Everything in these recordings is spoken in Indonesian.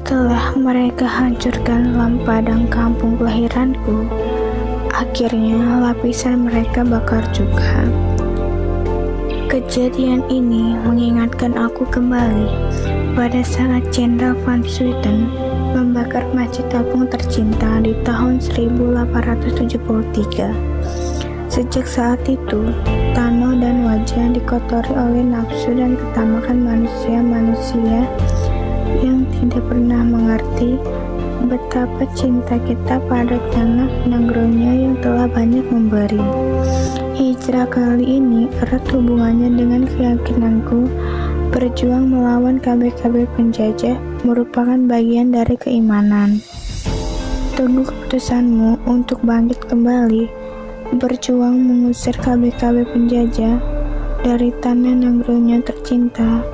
Setelah mereka hancurkan padang kampung kelahiranku, akhirnya lapisan mereka bakar juga. Kejadian ini mengingatkan aku kembali pada saat Jenderal Van Swieten membakar masjid apung tercinta di tahun 1873. Sejak saat itu, tanah dan wajah dikotori oleh nafsu dan ketamakan manusia-manusia yang tidak pernah mengerti betapa cinta kita pada tanah Nagrogno yang telah banyak memberi. Hijrah kali ini erat hubungannya dengan keyakinanku berjuang melawan KB-KB penjajah merupakan bagian dari keimanan. Tunggu keputusanmu untuk bangkit kembali, berjuang mengusir KB-KB penjajah dari tanah Nagrogno tercinta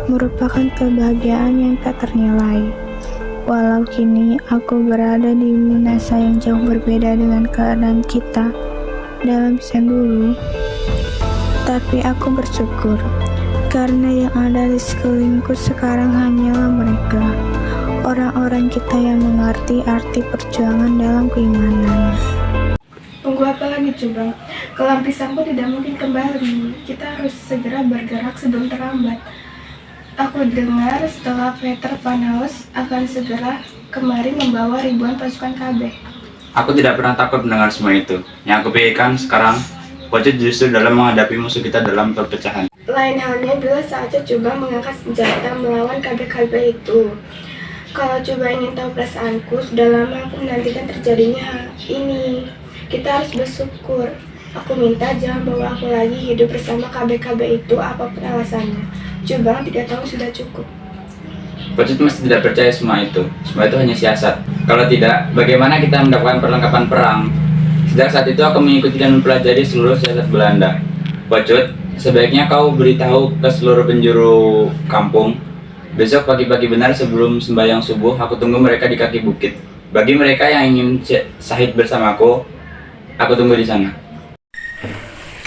merupakan kebahagiaan yang tak ternilai. Walau kini aku berada di Minasa yang jauh berbeda dengan keadaan kita dalam sen dulu, tapi aku bersyukur karena yang ada di sekelilingku sekarang hanyalah mereka, orang-orang kita yang mengerti arti perjuangan dalam keimanan. Tunggu apa lagi coba? Kelampisanku tidak mungkin kembali. Kita harus segera bergerak sebelum terlambat. Aku dengar setelah Peter Van Haus akan segera kemari membawa ribuan pasukan KB. Aku tidak pernah takut mendengar semua itu. Yang aku pikirkan sekarang, Pocet justru dalam menghadapi musuh kita dalam perpecahan. Lain halnya bila saatnya coba mengangkat senjata melawan KB-KB itu. Kalau coba ingin tahu perasaanku, sudah lama aku menantikan terjadinya ini. Kita harus bersyukur. Aku minta jangan bawa aku lagi hidup bersama KB-KB itu apapun alasannya. Coba 3 tahun sudah cukup. Pocet masih tidak percaya semua itu. Semua itu hanya siasat. Kalau tidak, bagaimana kita mendapatkan perlengkapan perang? Sejak saat itu aku mengikuti dan mempelajari seluruh siasat Belanda. Pocet, sebaiknya kau beritahu ke seluruh penjuru kampung. Besok pagi-pagi benar sebelum sembahyang subuh, aku tunggu mereka di kaki bukit. Bagi mereka yang ingin syahid bersamaku, aku tunggu di sana.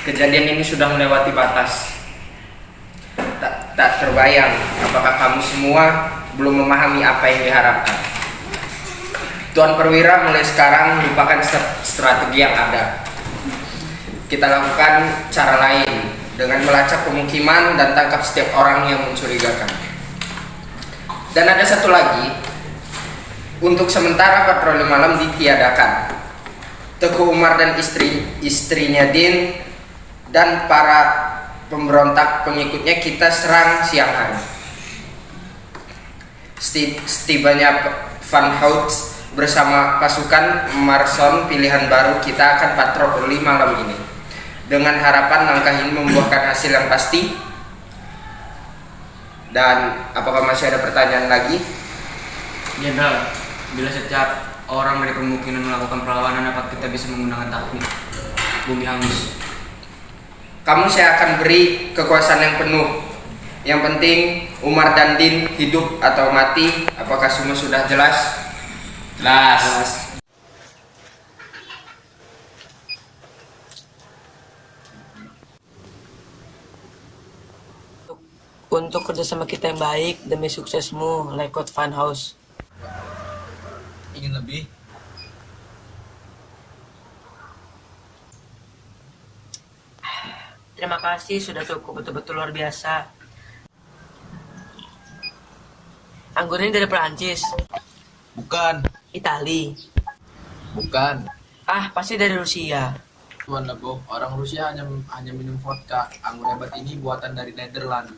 Kejadian ini sudah melewati batas. Tak terbayang apakah kamu semua belum memahami apa yang diharapkan. Tuan Perwira mulai sekarang lupakan strategi yang ada. Kita lakukan cara lain dengan melacak pemukiman dan tangkap setiap orang yang mencurigakan. Dan ada satu lagi, untuk sementara patroli malam ditiadakan. Teguh Umar dan istrinya Din dan para pemberontak pengikutnya kita serang siang hari. Setibanya Van Haus bersama pasukan Marson pilihan baru, kita akan patroli malam ini dengan harapan langkah ini membuahkan hasil yang pasti. Dan apakah masih ada pertanyaan lagi? Jenderal, bila setiap orang dari pemukiman melakukan perlawanan, apa kita bisa menggunakan taktik bumi hangus? Kamu saya akan beri kekuasaan yang penuh. Yang penting Umar dan Din hidup atau mati. Apakah semua sudah jelas? Jelas. Untuk kerjasama kita yang baik demi suksesmu, Lekot Van Haus. Ingin lebih? Terima kasih, sudah cukup, betul-betul luar biasa. Anggur ini dari Perancis? Bukan. Itali? Bukan. Ah, pasti dari Rusia. Tuan Lebo, orang Rusia hanya minum vodka. Anggur hebat ini buatan dari Nederland.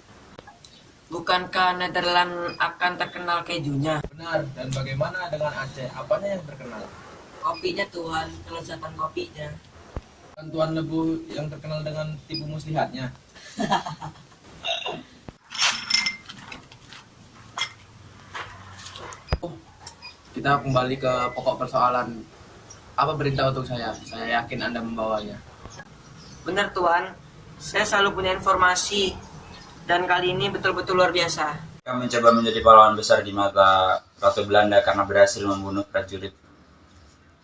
Bukankah Nederland akan terkenal kejunya? Benar. Dan bagaimana dengan Aceh? Apanya yang terkenal? Kopinya Tuhan, kelezatan kopinya. Tuan Lebu yang terkenal dengan tipu muslihatnya. Kita kembali ke pokok persoalan. Apa perintah untuk saya? Saya yakin Anda membawanya. Benar Tuan, saya selalu punya informasi. Dan kali ini betul-betul luar biasa. Kita mencoba menjadi pahlawan besar di mata Ratu Belanda karena berhasil membunuh prajurit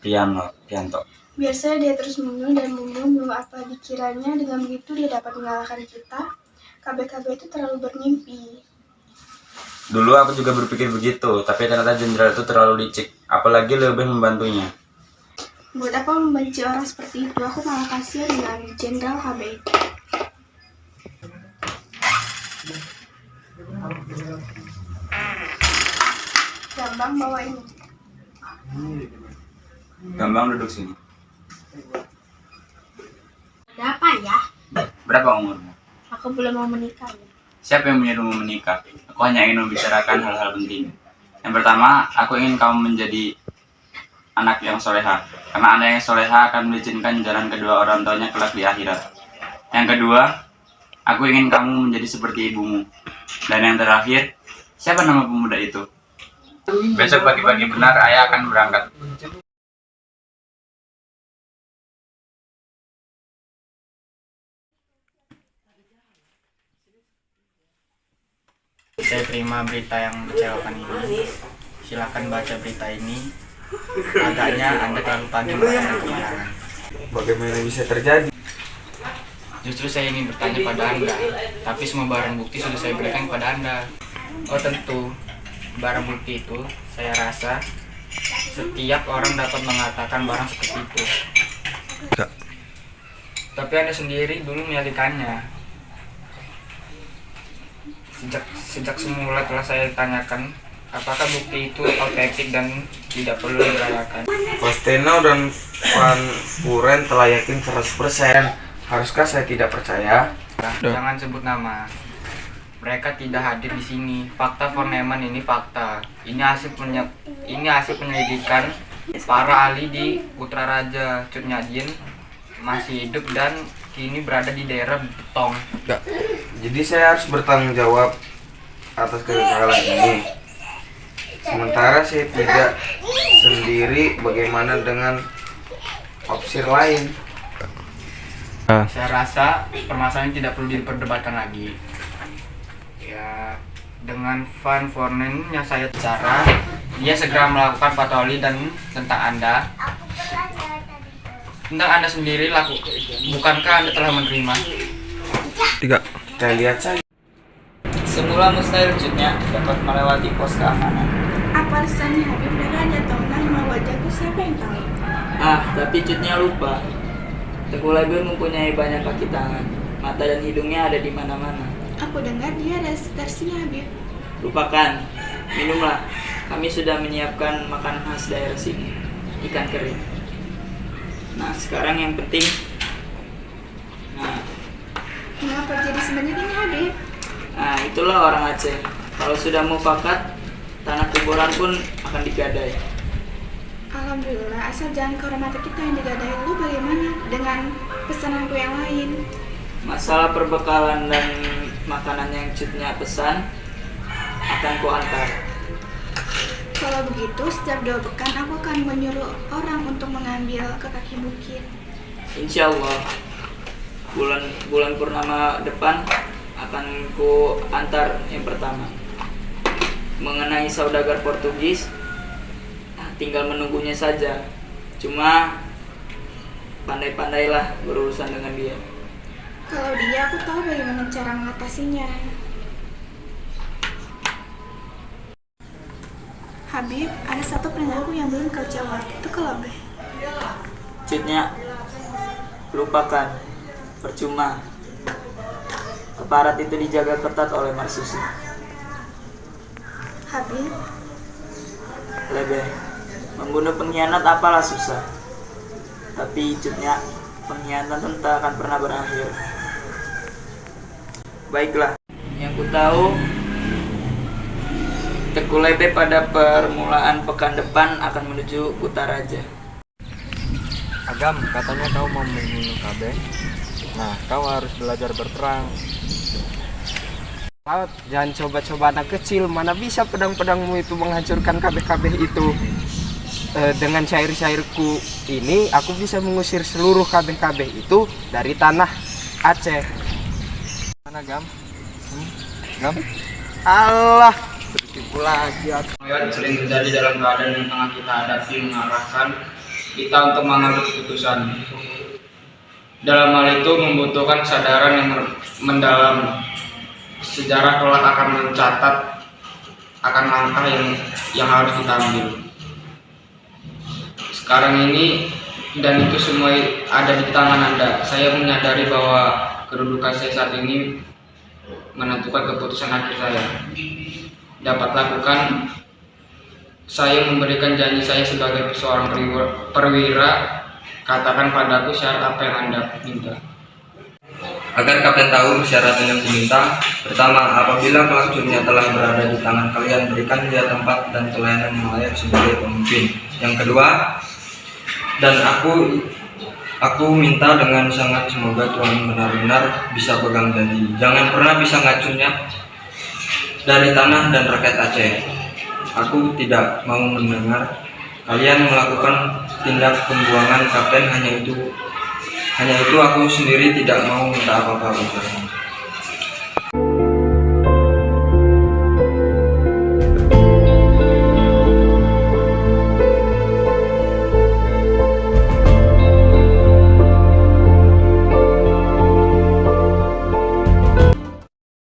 Prianto. Biar saja dia terus membunuh apa dikiranya dengan begitu dia dapat mengalahkan kita. KB-KB itu terlalu bermimpi. Dulu aku juga berpikir begitu, tapi ternyata jenderal itu terlalu licik, apalagi lebih membantunya. Buat apa membenci orang seperti itu? Aku malah kasihan dengan Jenderal HB itu. Gampang bawa ini. Gampang duduk sini. Ada apa ya? Berapa umurmu? Aku belum mau menikah ya. Siapa yang menyuruhmu menikah? Aku hanya ingin membicarakan hal-hal penting. Yang pertama, aku ingin kamu menjadi anak yang soleha. Karena anak yang soleha akan melicinkan jalan kedua orang tuanya kelak di akhirat. Yang kedua, aku ingin kamu menjadi seperti ibumu. Dan yang terakhir, siapa nama pemuda itu? Besok pagi-pagi benar ayah akan berangkat. Saya terima berita yang mengecewakan ini. Silakan baca berita ini. Agaknya Anda terlalu pagi merayakan kemenangan. Bagaimana bisa terjadi? Justru saya ingin bertanya pada Anda, tapi semua barang bukti sudah saya berikan kepada Anda. Oh tentu, barang bukti itu saya rasa setiap orang dapat mengatakan barang seperti itu. Tapi Anda sendiri dulu menyalikannya. Sejak semula telah saya tanyakan apakah bukti itu autentik dan tidak perlu dirayakan. Posteno dan Van Puren telah yakin 100%. Haruskah saya tidak percaya? Jangan sebut nama. Mereka tidak hadir di sini. Fakta Forneman ini fakta. Ini hasil penyelidikan para ahli di Putra Raja. Cut Nyadin masih hidup dan kini berada di daerah Betong. Jadi saya harus bertanggung jawab atas kegagalan ini. Sementara saya tidak sendiri, bagaimana dengan opsi lain? Saya rasa permasalahan tidak perlu diperdebatkan lagi. Ya, dengan Van Fornen yang saya bicara, dia segera melakukan patroli dan tentang Anda sendiri bukankah Anda telah menerima? Saya lihat saja. Semula mustahil Cutnya dapat melewati pos keamanan. Apa alasannya Habib? Mereka hanya tahu nama wajahku, siapa yang tahu? Tapi Cutnya lupa. Teguh Lebel mempunyai banyak kaki tangan, mata dan hidungnya ada di mana-mana. Aku dengar dia ada sekitar sini Habib. Lupakan, minumlah. Kami sudah menyiapkan makanan khas daerah sini, ikan kering. Nah, sekarang yang penting. Mengapa jadi sebenarnya ini Habib? Itulah orang Aceh. Kalau sudah mufakat, tanah kuburan pun akan digadai. Alhamdulillah, asal jangan kehormatan kita yang digadai. Lu bagaimana dengan pesananku yang lain? Masalah perbekalan dan makanan yang Cutnya pesan akan kuantar. Kalau begitu, setiap doa bekan aku akan menyuruh orang untuk mengambil ke kaki bukit. Insya Allah bulan purnama depan akan ku antar yang pertama. Mengenai saudagar Portugis, tinggal menunggunya saja. Cuma pandai-pandailah berurusan dengan dia. Kalau dia, aku tahu bagaimana cara mengatasinya. Habib, ada satu pertanyaanku yang belum kau jawab. Itu kalau Cutnya, lupakan. Percuma. Aparat itu dijaga ketat oleh Marsusi. Habib, Lebih membunuh pengkhianat apalah susah. Tapi Cutnya, pengkhianatan tak akan pernah berakhir. Baiklah, yang ku tahu Teguh Lebe pada permulaan pekan depan akan menuju Kutaraja. Agam, katanya kau mau membunuh KB. Nah, kau harus belajar berperang. Kau jangan coba-coba anak kecil. Mana bisa pedang-pedangmu itu menghancurkan KB-KB itu. Dengan syair-syairku ini, aku bisa mengusir seluruh KB-KB itu dari tanah Aceh. Mana Gam? Gam? Allah, tertipu lagi aku. Yang sering terjadi dalam keadaan yang tengah kita hadapi mengarahkan kita untuk mengambil keputusan. Dalam hal itu membutuhkan kesadaran yang mendalam. Sejarah kelak akan mencatat akan langkah yang harus kita ambil. Sekarang ini dan itu semua ada di tangan Anda. Saya menyadari bahwa kedudukan saya saat ini menentukan keputusan akhir saya. Dapat lakukan, saya memberikan janji saya sebagai seorang perwira. Katakan padaku syarat apa yang Anda minta. Agar kapten tahu syarat yang diminta, pertama, apabila kelak dunia telah berada di tangan kalian, berikan dia tempat dan pelayanan yang layak sebagai pemimpin. Yang kedua, dan aku minta dengan sangat semoga Tuhan benar-benar bisa pegang janji. Jangan pernah bisa ngacunnya dari tanah dan rakyat Aceh. Aku tidak mau mendengar kalian melakukan tindak pembuangan kapten. Hanya itu aku sendiri tidak mau minta apa-apa.